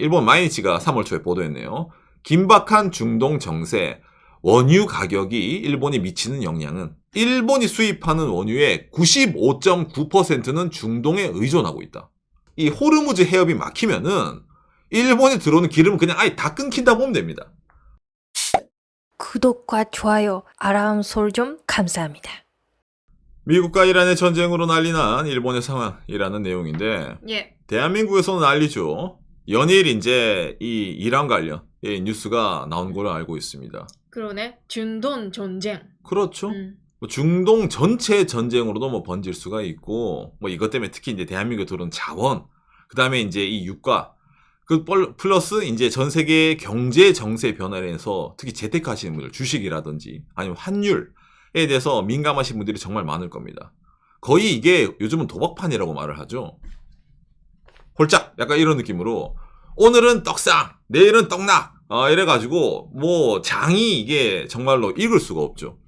일본 마이니치가 3월 초에 보도했네요. 긴박한 중동 정세, 원유 가격이 일본에 미치는 영향은 일본이 수입하는 원유의 95.9%는 중동에 의존하고 있다. 이 호르무즈 해협이 막히면은 일본에 들어오는 기름은 그냥 아예 다 끊긴다 보면 됩니다. 구독과 좋아요, 알람 설정 감사합니다. 미국과 이란의 전쟁으로 난리난 일본의 상황이라는 내용인데 예. 대한민국에서는 난리죠. 연일 이제 이 이란 관련 뉴스가 나온 걸로 알고 있습니다. 그러네. 중동 전쟁. 그렇죠. 뭐 중동 전체 전쟁으로도 뭐 번질 수가 있고, 뭐 이것 때문에 특히 이제 대한민국에 들어온 자원, 그 다음에 이제 이 유가, 그 플러스 이제 전 세계 경제 정세 변화에 대해서 특히 재테크하시는 분들, 주식이라든지 아니면 환율에 대해서 민감하신 분들이 정말 많을 겁니다. 거의 이게 요즘은 도박판이라고 말을 하죠. 홀짝 약간 이런 느낌으로 오늘은 떡상, 내일은 떡락 이래가지고 뭐 장이 이게 정말로 읽을 수가 없죠.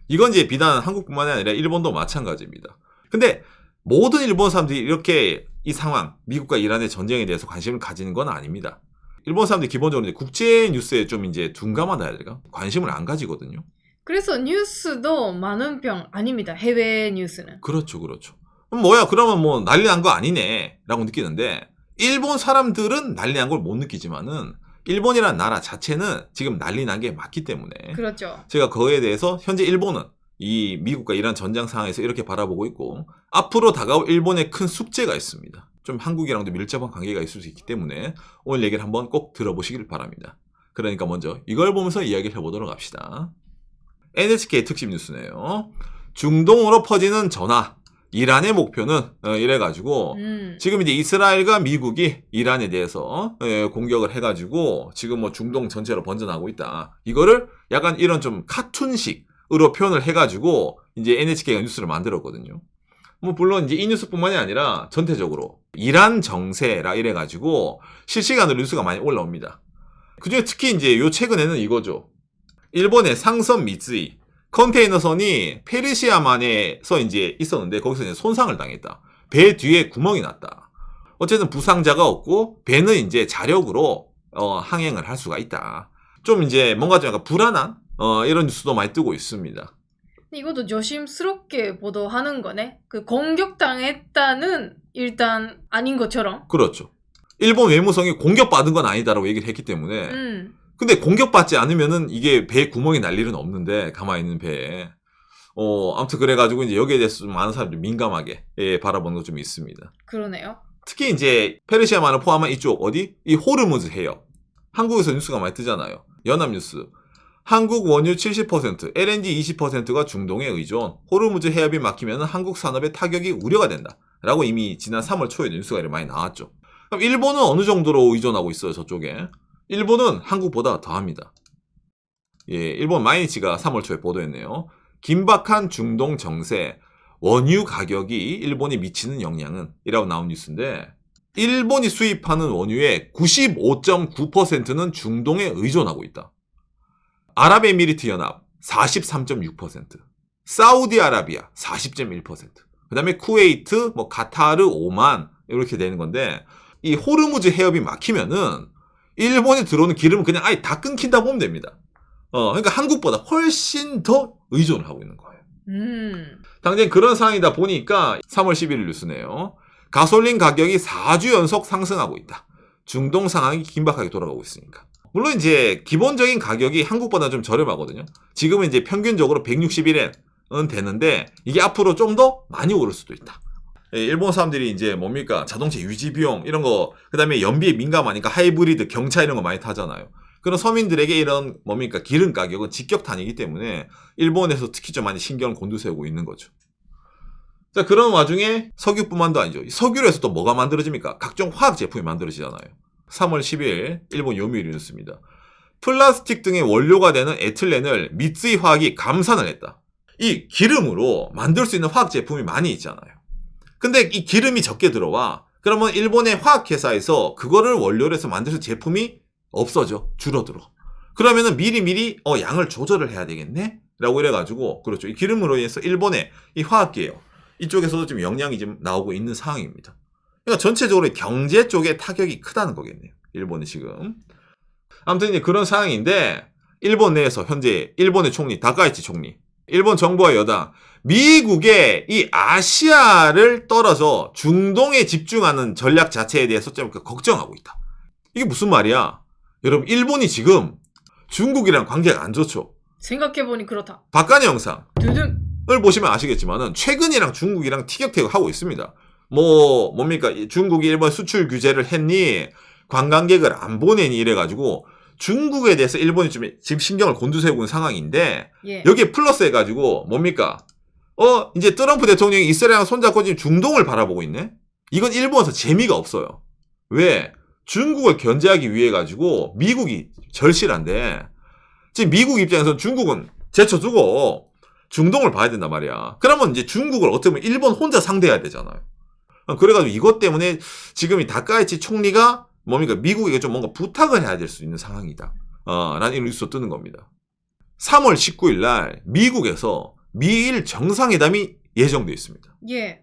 이건 이제 비단 한국뿐만이 아니라 일본도 마찬가지입니다. 근데 모든 일본 사람들이 이렇게 이 상황, 미국과 이란의 전쟁에 대해서 관심을 가지는 건 아닙니다. 일본 사람들이 기본적으로 이제 국제 뉴스에 좀 이제 둔감하다 해야 될까? 관심을 안 가지거든요. 그래서 뉴스도 많은 편 아닙니다. 해외 뉴스는. 그렇죠, 그렇죠. 뭐야, 그러면 뭐 난리 난 거 아니네 라고 느끼는데, 일본 사람들은 난리 난 걸 못 느끼지만은 일본이라는 나라 자체는 지금 난리 난 게 맞기 때문에 그렇죠. 제가 그거에 대해서 현재 일본은 이 미국과 이란 전장 상황에서 이렇게 바라보고 있고, 앞으로 다가올 일본의 큰 숙제가 있습니다. 좀 한국이랑도 밀접한 관계가 있을 수 있기 때문에 오늘 얘기를 한번 꼭 들어보시길 바랍니다. 그러니까 먼저 이걸 보면서 이야기를 해보도록 합시다. NHK 특집 뉴스네요. 중동으로 퍼지는 전화, 이란의 목표는 이래가지고 지금 이제 이스라엘과 미국이 이란에 대해서 공격을 해가지고 지금 뭐 중동 전체로 번져나가고 있다. 이거를 약간 이런 좀 카툰식으로 표현을 해가지고 이제 NHK가 뉴스를 만들었거든요. 뭐 물론 이제 이 뉴스뿐만이 아니라 전체적으로 이란 정세라 이래가지고 실시간으로 뉴스가 많이 올라옵니다. 그중에 특히 이제 요 최근에는 이거죠. 일본의 상선 미쓰이 컨테이너선이 페르시아만에서 이제 있었는데 거기서 이제 손상을 당했다. 배 뒤에 구멍이 났다. 어쨌든 부상자가 없고 배는 이제 자력으로 항행을 할 수가 있다. 좀 이제 뭔가 좀 약간 불안한 이런 뉴스도 많이 뜨고 있습니다. 이것도 조심스럽게 보도하는 거네. 그 공격당했다는 일단 아닌 것처럼. 그렇죠. 일본 외무성이 공격받은 건 아니다라고 얘기를 했기 때문에 근데 공격받지 않으면은 이게 배에 구멍이 날 일은 없는데 가만히 있는 배에 아무튼 그래가지고 이제 여기에 대해서 좀 많은 사람들이 민감하게 바라보는 거 좀 있습니다. 그러네요. 특히 이제 페르시아만을 포함한 이쪽 어디? 이 호르무즈 해협. 한국에서 뉴스가 많이 뜨잖아요. 연합뉴스. 한국 원유 70%, LNG 20%가 중동에 의존. 호르무즈 해협이 막히면 한국 산업의 타격이 우려가 된다. 라고 이미 지난 3월 초에 뉴스가 많이 나왔죠. 그럼 일본은 어느 정도로 의존하고 있어요, 저쪽에? 일본은 한국보다 더합니다. 예, 일본 마이니치가 3월 초에 보도했네요. 긴박한 중동 정세, 원유 가격이 일본에 미치는 영향은 이라고 나온 뉴스인데, 일본이 수입하는 원유의 95.9%는 중동에 의존하고 있다. 아랍에미리트 연합 43.6%, 사우디아라비아 40.1%, 그 다음에 쿠웨이트, 뭐 카타르, 오만 이렇게 되는 건데, 이 호르무즈 해협이 막히면은 일본에 들어오는 기름은 그냥 아예 다 끊긴다 보면 됩니다. 그러니까 한국보다 훨씬 더 의존을 하고 있는 거예요. 당장 그런 상황이다 보니까 3월 11일 뉴스네요. 가솔린 가격이 4주 연속 상승하고 있다. 중동 상황이 긴박하게 돌아가고 있으니까. 물론 이제 기본적인 가격이 한국보다 좀 저렴하거든요. 지금은 이제 평균적으로 161엔은 되는데 이게 앞으로 좀 더 많이 오를 수도 있다. 일본 사람들이 이제 뭡니까? 자동차 유지 비용 이런 거, 그 다음에 연비에 민감하니까 하이브리드, 경차 이런 거 많이 타잖아요. 그런 서민들에게 이런 뭡니까? 기름 가격은 직격탄이기 때문에 일본에서 특히 좀 많이 신경을 곤두세우고 있는 거죠. 자, 그런 와중에 석유뿐만도 아니죠. 석유로 해서 또 뭐가 만들어집니까? 각종 화학 제품이 만들어지잖아요. 3월 10일 일본 요미우리 뉴스입니다. 플라스틱 등의 원료가 되는 에틸렌을 미쓰이 화학이 감산을 했다. 이 기름으로 만들 수 있는 화학 제품이 많이 있잖아요. 근데 이 기름이 적게 들어와. 그러면 일본의 화학회사에서 그거를 원료로 해서 만들 수 있는 제품이 없어져. 줄어들어. 그러면은 미리미리 양을 조절을 해야 되겠네? 라고 이래가지고, 그렇죠. 이 기름으로 인해서 일본의 이 화학계예요. 이쪽에서도 좀 영향이 좀 나오고 있는 상황입니다. 그러니까 전체적으로 경제 쪽에 타격이 크다는 거겠네요. 일본이 지금. 아무튼 이제 그런 상황인데 일본 내에서 현재 일본의 총리 다카이치 총리, 일본 정부와 여당, 미국의 이 아시아를 떨어져 중동에 집중하는 전략 자체에 대해서 좀 걱정하고 있다. 이게 무슨 말이야? 여러분 일본이 지금 중국이랑 관계가 안 좋죠. 생각해보니 그렇다. 박간의 영상을 두둥. 보시면 아시겠지만은 최근이랑 중국이랑 티격태격하고 있습니다. 뭡니까? 중국이 일본 수출 규제를 했니? 관광객을 안 보내니? 이래가지고 중국에 대해서 일본이 좀 지금 신경을 곤두세우고 있는 상황인데 예. 여기에 플러스 해가지고 뭡니까? 이제 트럼프 대통령이 이스라엘이랑 손잡고 지금 중동을 바라보고 있네? 이건 일본에서 재미가 없어요. 왜? 중국을 견제하기 위해 가지고 미국이 절실한데 지금 미국 입장에서는 중국은 제쳐두고 중동을 봐야 된단 말이야. 그러면 이제 중국을 어떻게 보면 일본 혼자 상대해야 되잖아요. 그래가지고 이것 때문에 지금 이 다카이치 총리가 뭡니까? 미국에게 좀 뭔가 부탁을 해야 될 수 있는 상황이다. 라는 이런 뉴스가 뜨는 겁니다. 3월 19일 날 미국에서 미일 정상회담이 예정되어 있습니다. 예.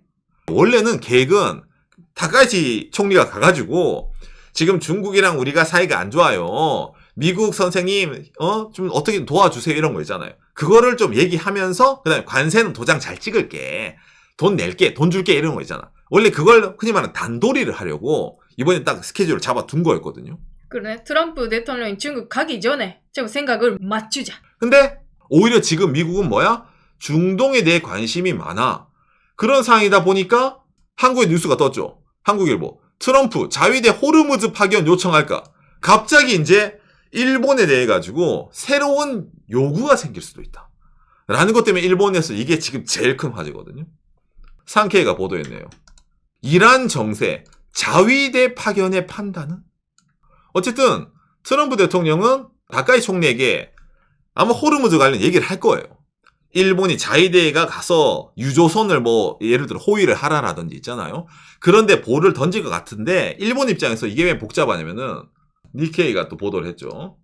원래는 계획은 다카이치 총리가 가가지고 지금 중국이랑 우리가 사이가 안 좋아요. 미국 선생님, 좀 어떻게 도와주세요. 이런 거 있잖아요. 그거를 좀 얘기하면서, 그 다음에 관세는 도장 잘 찍을게. 돈 낼게. 돈 줄게. 이런 거 있잖아. 원래 그걸 흔히 말하는 단도리를 하려고 이번에 딱 스케줄을 잡아둔 거였거든요. 그러네. 트럼프 대통령이 중국 가기 전에 좀 생각을 맞추자. 근데 오히려 지금 미국은 뭐야? 중동에 대해 관심이 많아. 그런 상황이다 보니까 한국의 뉴스가 떴죠. 한국일보. 트럼프 자위대 호르무즈 파견 요청할까? 갑자기 이제 일본에 대해 가지고 새로운 요구가 생길 수도 있다. 라는 것 때문에 일본에서 이게 지금 제일 큰 화제거든요. 상케이가 보도했네요. 이란 정세 자위대 파견의 판단은? 어쨌든 트럼프 대통령은 다카이 총리에게 아마 호르무즈 관련 얘기를 할 거예요. 일본이 자위대가 가서 유조선을 예를 들어 호위를 하라라든지 있잖아요. 그런데 볼을 던질 것 같은데 일본 입장에서 이게 왜 복잡하냐면은 니케이가 또 보도를 했죠.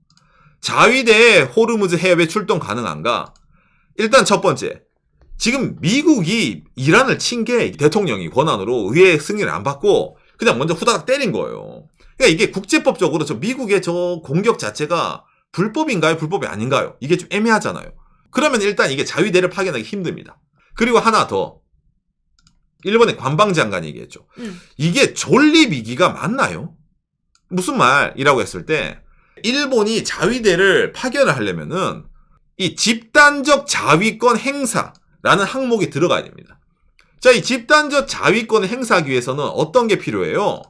자위대 호르무즈 해협에 출동 가능한가? 일단 첫 번째, 지금 미국이 이란을 친 게 대통령이 권한으로 의회 승인을 안 받고 그냥 먼저 후다닥 때린 거예요. 그러니까 이게 국제법적으로 미국의 저 공격 자체가 불법인가요? 불법이 아닌가요? 이게 좀 애매하잖아요. 그러면 일단 이게 자위대를 파견하기 힘듭니다. 그리고 하나 더. 일본의 관방장관이 얘기했죠. 이게 존립 위기가 맞나요? 무슨 말이라고 했을 때 일본이 자위대를 파견을 하려면은 이 집단적 자위권 행사라는 항목이 들어가야 됩니다. 자, 이 집단적 자위권을 행사하기 위해서는 어떤 게 필요해요?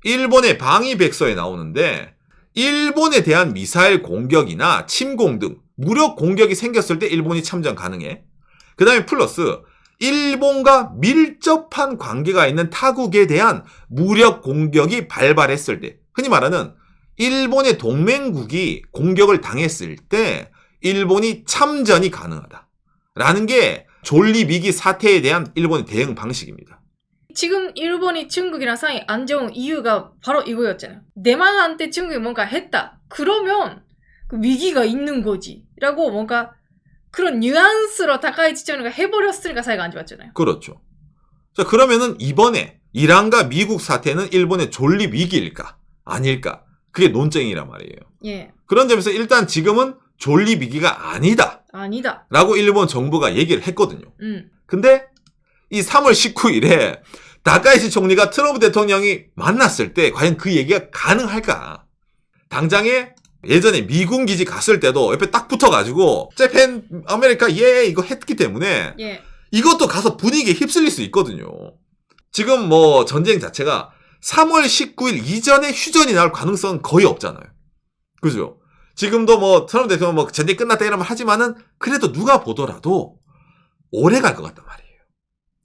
일본의 방위백서에 나오는데 일본에 대한 미사일 공격이나 침공 등 무력 공격이 생겼을 때 일본이 참전 가능해. 그 다음에 플러스 일본과 밀접한 관계가 있는 타국에 대한 무력 공격이 발발했을 때, 흔히 말하는 일본의 동맹국이 공격을 당했을 때 일본이 참전이 가능하다라는 게 존립위기 사태에 대한 일본의 대응 방식입니다. 지금 일본이 중국이랑 사이 안 좋은 이유가 바로 이거였잖아요. 내만한테 중국이 뭔가 했다. 그러면 그 위기가 있는 거지. 라고 뭔가 그런 뉘앙스로 다카이치 총리가 해버렸으니까 사이가 안 좋았잖아요. 그렇죠. 자, 그러면은 이번에 이란과 미국 사태는 일본의 존립 위기일까? 아닐까? 그게 논쟁이란 말이에요. 예. 그런 점에서 일단 지금은 존립 위기가 아니다. 아니다. 라고 일본 정부가 얘기를 했거든요. 음. 근데 이 3월 19일에 다카이치 총리가 트럼프 대통령이 만났을 때 과연 그 얘기가 가능할까? 당장에 예전에 미군 기지 갔을 때도 옆에 딱 붙어가지고 재팬 아메리카 이거 했기 때문에 예. 이것도 가서 분위기에 휩쓸릴 수 있거든요. 지금 전쟁 자체가 3월 19일 이전에 휴전이 나올 가능성은 거의 없잖아요. 그죠? 지금도 트럼프 대통령 전쟁 끝났다 이러면 하지만은 그래도 누가 보더라도 오래 갈 것 같단 말이에요.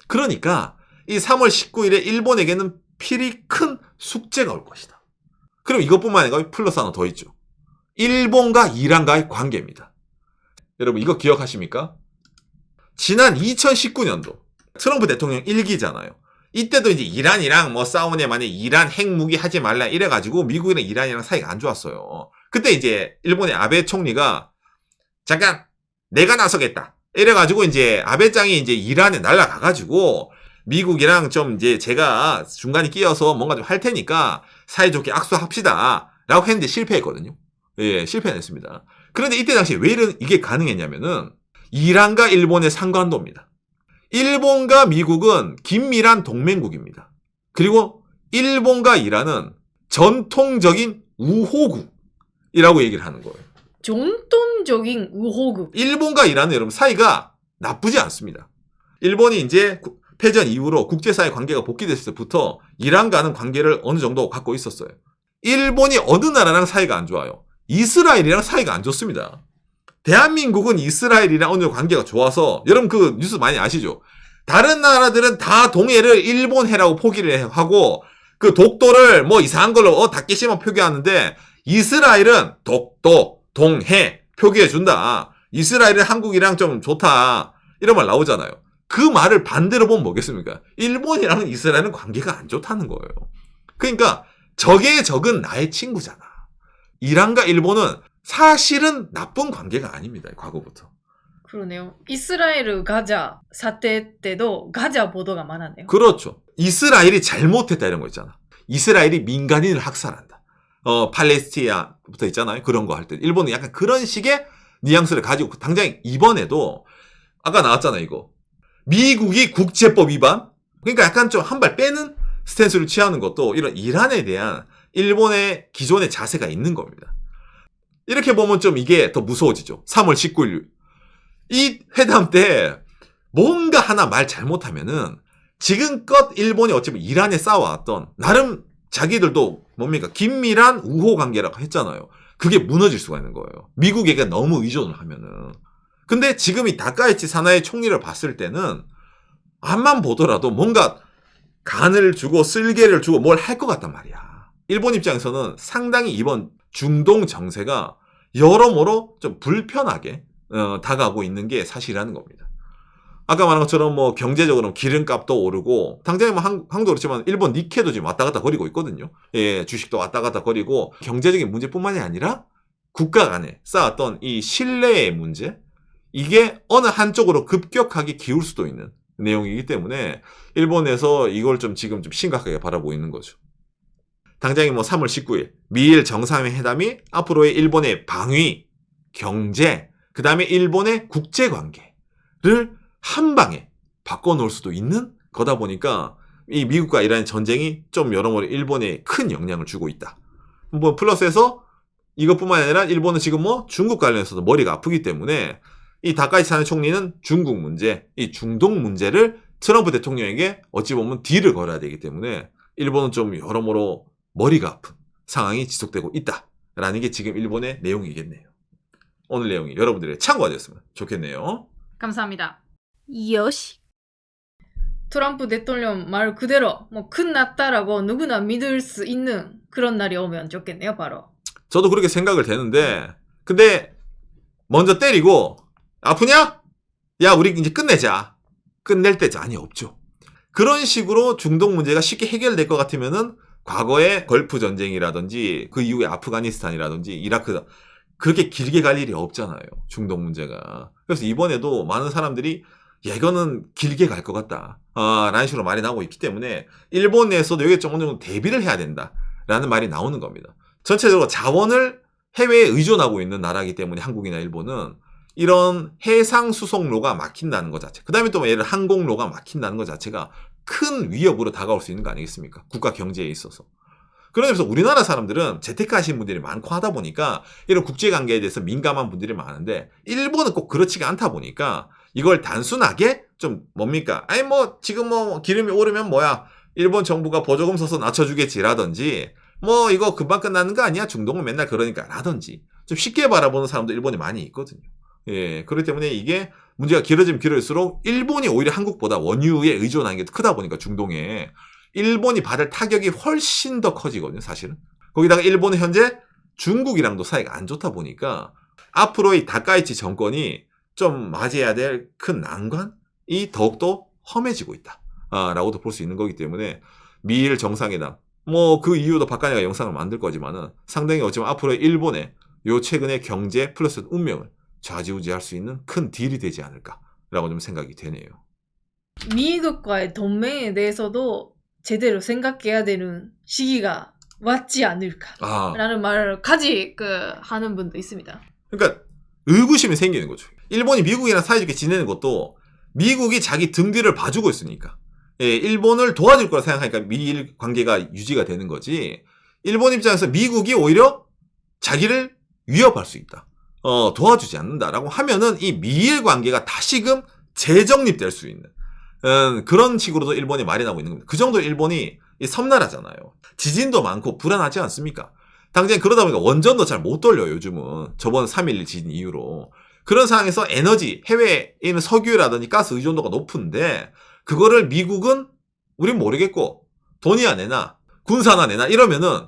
그러니까 이 3월 19일에 일본에게는 필히 큰 숙제가 올 것이다. 그럼 이것뿐만 아니라 플러스 하나 더 있죠. 일본과 이란과의 관계입니다. 여러분 이거 기억하십니까? 지난 2019년도 트럼프 대통령 1기잖아요. 이때도 이제 이란이랑 싸우네 만약에 이란 핵무기 하지 말라 이래가지고 미국이랑 이란이랑 사이가 안 좋았어요. 그때 이제 일본의 아베 총리가 잠깐 내가 나서겠다 이래가지고 이제 아베짱이 이제 이란에 날아가가지고 미국이랑 좀 이제 제가 중간에 끼어서 뭔가 좀 할 테니까 사이좋게 악수합시다 라고 했는데 실패했거든요. 예, 실패했습니다. 그런데 이때 당시에 왜 이게 가능했냐면은 이란과 일본의 상관도입니다. 일본과 미국은 긴밀한 동맹국입니다. 그리고 일본과 이란은 전통적인 우호국이라고 얘기를 하는 거예요. 전통적인 우호국. 일본과 이란은 여러분 사이가 나쁘지 않습니다. 일본이 이제 패전 이후로 국제사회 관계가 복귀됐을 때부터 이란과는 관계를 어느 정도 갖고 있었어요. 일본이 어느 나라랑 사이가 안 좋아요? 이스라엘이랑 사이가 안 좋습니다. 대한민국은 이스라엘이랑 어느 정도 관계가 좋아서 여러분 그 뉴스 많이 아시죠? 다른 나라들은 다 동해를 일본해라고 포기를 하고 그 독도를 뭐 이상한 걸로 닦기심만 표기하는데 이스라엘은 독도, 동해 표기해준다. 이스라엘은 한국이랑 좀 좋다. 이런 말 나오잖아요. 그 말을 반대로 보면 뭐겠습니까? 일본이랑 이스라엘은 관계가 안 좋다는 거예요. 그러니까 적의 적은 나의 친구잖아. 이란과 일본은 사실은 나쁜 관계가 아닙니다. 과거부터. 그러네요. 이스라엘 가자 사태 때도 가자 보도가 많았네요. 그렇죠. 이스라엘이 잘못했다 이런 거 있잖아. 이스라엘이 민간인을 학살한다. 팔레스티나부터 있잖아요. 그런 거 할 때. 일본은 약간 그런 식의 뉘앙스를 가지고 당장 이번에도 아까 나왔잖아요. 이거. 미국이 국제법 위반? 그러니까 약간 좀 한 발 빼는 스탠스를 취하는 것도 이런 이란에 대한 일본의 기존의 자세가 있는 겁니다. 이렇게 보면 좀 이게 더 무서워지죠. 3월 19일. 이 회담 때 뭔가 하나 말 잘못하면은 지금껏 일본이 어찌보면 이란에 싸워왔던 나름 자기들도 뭡니까? 긴밀한 우호 관계라고 했잖아요. 그게 무너질 수가 있는 거예요. 미국에게 너무 의존을 하면은. 근데 지금 이 다카이치 사나이 총리를 봤을 때는 앞만 보더라도 뭔가 간을 주고 쓸개를 주고 뭘 할 것 같단 말이야. 일본 입장에서는 상당히 이번 중동 정세가 여러모로 좀 불편하게 다가오고 있는 게 사실이라는 겁니다. 아까 말한 것처럼 뭐 경제적으로 기름값도 오르고 당장에 뭐 한국도 그렇지만 일본 니케도 지금 왔다 갔다 거리고 있거든요. 예, 주식도 왔다 갔다 거리고 경제적인 문제뿐만이 아니라 국가 간에 쌓았던 이 신뢰의 문제 이게 어느 한쪽으로 급격하게 기울 수도 있는 내용이기 때문에 일본에서 이걸 좀 지금 좀 심각하게 바라보고 있는 거죠. 당장에 뭐 3월 19일 미일 정상회담이 앞으로의 일본의 방위, 경제, 그 다음에 일본의 국제관계를 한 방에 바꿔놓을 수도 있는 거다 보니까 이 미국과 이란의 전쟁이 좀 여러모로 일본에 큰 영향을 주고 있다. 뭐 플러스해서 이것뿐만 아니라 일본은 지금 뭐 중국 관련해서도 머리가 아프기 때문에 이 다카이치 사나이 총리는 중국 문제, 이 중동 문제를 트럼프 대통령에게 어찌 보면 딜을 걸어야 되기 때문에 일본은 좀 여러모로 머리가 아픈 상황이 지속되고 있다라는 게 지금 일본의 내용이겠네요. 오늘 내용이 여러분들의 참고가 되었으면 좋겠네요. 감사합니다. 요시. 트럼프 대통령 말 그대로 뭐 끝났다라고 누구나 믿을 수 있는 그런 날이 오면 좋겠네요. 바로. 저도 그렇게 생각을 되는데 근데 먼저 때리고 아프냐? 야 우리 이제 끝내자. 끝낼 때장이 없죠. 그런 식으로 중동 문제가 쉽게 해결될 것 같으면은 과거의 걸프 전쟁이라든지 그 이후에 아프가니스탄이라든지 이라크 그렇게 길게 갈 일이 없잖아요. 중동 문제가. 그래서 이번에도 많은 사람들이 야 이거는 길게 갈 것 같다. 라는 식으로 말이 나오고 있기 때문에 일본 내에서도 여기에 좀 어느 정도 대비를 해야 된다라는 말이 나오는 겁니다. 전체적으로 자원을 해외에 의존하고 있는 나라이기 때문에 한국이나 일본은 이런 해상 수송로가 막힌다는 것 자체, 그 다음에 또 예를 항공로가 막힌다는 것 자체가 큰 위협으로 다가올 수 있는 거 아니겠습니까? 국가 경제에 있어서. 그러면서 우리나라 사람들은 재테크하시는 분들이 많고 하다 보니까 이런 국제관계에 대해서 민감한 분들이 많은데 일본은 꼭 그렇지가 않다 보니까 이걸 단순하게 좀 뭡니까? 아니 뭐 지금 뭐 기름이 오르면 뭐야? 일본 정부가 보조금 써서 낮춰주겠지라든지 뭐 이거 금방 끝나는 거 아니야? 중동은 맨날 그러니까 라든지 좀 쉽게 바라보는 사람도 일본에 많이 있거든요. 예, 그렇기 때문에 이게 문제가 길어지면 길어질수록 일본이 오히려 한국보다 원유에 의존하는 게 크다 보니까 중동에 일본이 받을 타격이 훨씬 더 커지거든요, 사실은. 거기다가 일본은 현재 중국이랑도 사이가 안 좋다 보니까 앞으로의 다카이치 정권이 좀 맞이해야 될 큰 난관이 더욱더 험해지고 있다. 라고도 볼 수 있는 거기 때문에 미일 정상회담, 뭐 그 이후도 박간혜가 영상을 만들 거지만은 상당히 어쩌면 앞으로의 일본의 요 최근의 경제 플러스 운명을 좌지우지할 수 있는 큰 딜이 되지 않을까라고 좀 생각이 되네요. 미국과의 동맹에 대해서도 제대로 생각해야 되는 시기가 왔지 않을까라는 아, 말까지 하는 분도 있습니다. 그러니까 의구심이 생기는 거죠. 일본이 미국이랑 사이좋게 지내는 것도 미국이 자기 등 뒤를 봐주고 있으니까. 예, 일본을 도와줄 거라 생각하니까 미일 관계가 유지가 되는 거지. 일본 입장에서 미국이 오히려 자기를 위협할 수 있다. 도와주지 않는다라고 하면은 이 미일 관계가 다시금 재정립될 수 있는 그런 식으로도 일본이 마련하고 있는 겁니다. 그 정도 일본이 이 섬나라잖아요. 지진도 많고 불안하지 않습니까? 당장 그러다 보니까 원전도 잘 못 돌려요, 요즘은. 저번 3.11 지진 이후로. 그런 상황에서 에너지, 해외에 있는 석유라든지 가스 의존도가 높은데, 그거를 미국은, 우린 모르겠고, 돈이야 내나, 군사나 내나, 이러면은,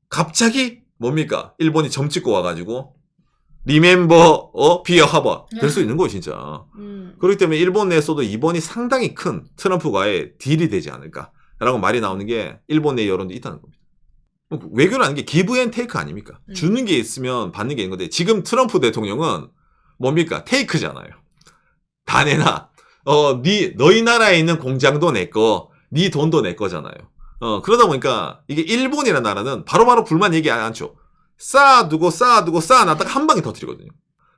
갑자기, 뭡니까? 일본이 점 찍고 와가지고, 리멤버, 비어 하버, 될 수 있는 거예요, 진짜. 그렇기 때문에 일본 내에서도 이번이 상당히 큰 트럼프와의 딜이 되지 않을까라고 말이 나오는 게 일본 내 여론도 있다는 겁니다. 외교라는 게 기브 앤 테이크 아닙니까? 주는 게 있으면 받는 게 있는 건데 지금 트럼프 대통령은 뭡니까? 테이크잖아요. 다 내놔. 너희 나라에 있는 공장도 내 거, 네 돈도 내 거잖아요. 그러다 보니까 이게 일본이라는 나라는 바로바로 불만 얘기 안 하죠. 쌓아두고 쌓아놨다가 한 방에 터뜨리거든요.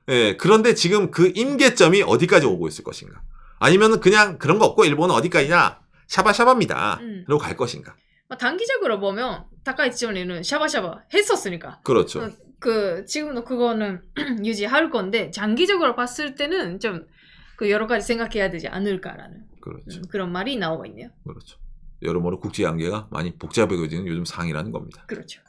예, 그런데 지금 그 임계점이 어디까지 오고 있을 것인가? 아니면 그냥 그런 거 없고 일본은 어디까지냐? 샤바샤바입니다. 이러고 갈 것인가? 단기적으로 보면 타카이치존리는 샤바샤바 했었으니까. 그렇죠. 지금도 그거는 유지할 건데 장기적으로 봤을 때는 좀 여러 가지 생각해야 되지 않을까라는 그렇죠. 그런 말이 나오고 있네요. 그렇죠. 여러모로 국제 관계가 많이 복잡해지는 요즘 상황이라는 겁니다. 그렇죠.